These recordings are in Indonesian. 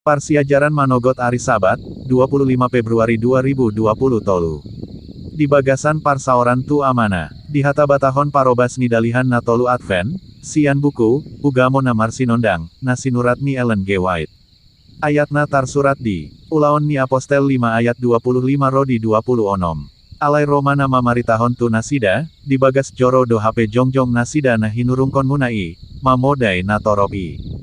Parsiajaran Manogot Ari Sabat, 25 Februari 2020 Tolu. Di bagasan Parsaoran Tu Amana, di Hatabatahon Parobas Nidalihan Natolu Advent, Sian Buku, Ugamona Marsinondang, Nasinuratni Ellen G. White. Ayatna tarsurat di, Ulaon ni Apostel 5 ayat 25 Rodi 20 onom. Alai Romana Mamaritahon Tu Nasida, di bagas Joro do HP Jongjong Nasida na hinurungkon munai, Mamodai Natoropi.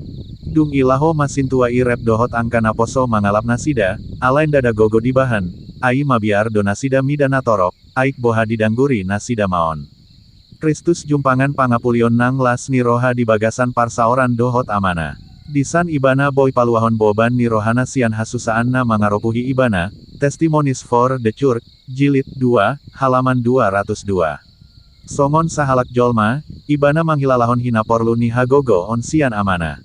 Dung ilaho masintua i rep dohot angka naposo mangalap nasida, alain dada gogo dibahan, ai mabiar do nasida mida natorok, aik boha didangguri nasida maon. Kristus jumpangan pangapulion nang las ni roha di bagasan Parsaoran dohot amana. Disan ibana boy paluahon boban ni rohana sian hasusaan na mangaropuhi ibana, Testimonies for the Church, Jilid 2, halaman 202. Songon sahalak jolma, ibana manghilalahon hinaporlu ni hagogo on sian amana.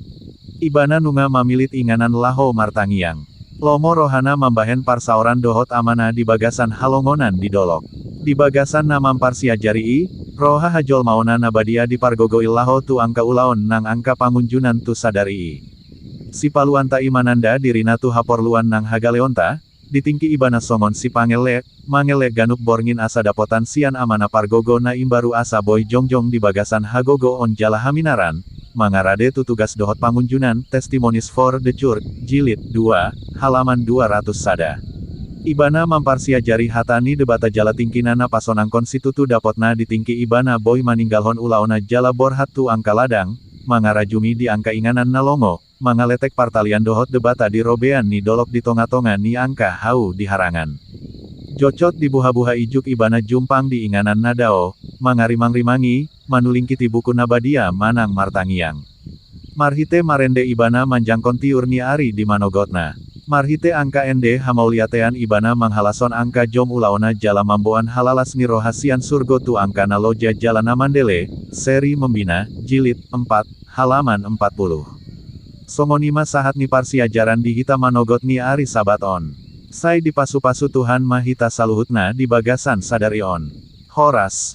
Ibana nunga mamilit inganan laho martangiang. Lomo rohana mambahen Parsaoran dohot amana di bagasan halongonan di dolok. Di bagasan namam parsiajarii, roha hajol maona nabadia di pargogo ilaho tu angka ulaon nang angka pangunjunan tu sadarii. Si paluanta imananda dirina tu haporluan nang hagaleonta, ditingki ibana songon si mangele ganup borngin asa dapotan sian amana pargogo na imbaru asa boy jongjong di bagasan hagogo on jala haminaran. Mangarade tu tugas dohot pangunjunan, Testimonies for the Church, Jilid 2, halaman 200 sada. Ibana mamparsiajari hatani debata jala tingkinana pasonang konstitutu dapotna ditingki ibana boy maninggalhon ulaona jala borhat tu angka ladang, mangarajumi di angka inganan nalongo, mangaletek partalian dohot debata di robean ni dolok di tonga-tonga ni angka hau di harangan. Jocot di buha-buha ijuk ibana jumpang di inganan nadao, mangarimang-rimangi, manulingkiti buku nabadia manang martangiang. Marhite marende ibana manjangkon tiur ni ari di manogotna. Marhite angka ende hamauliatean ibana manghalason angka jom ulaona jala mamboan halalas ni rohasian surgo tu angka naloja jala namandele, seri membina, jilid 4, halaman 40. Songonima sahat ni parsiajaran di hita manogot ni ari sabat on. Sai di pasu-pasu Tuhan mahita saluhutna di bagasan sadarion. Horas.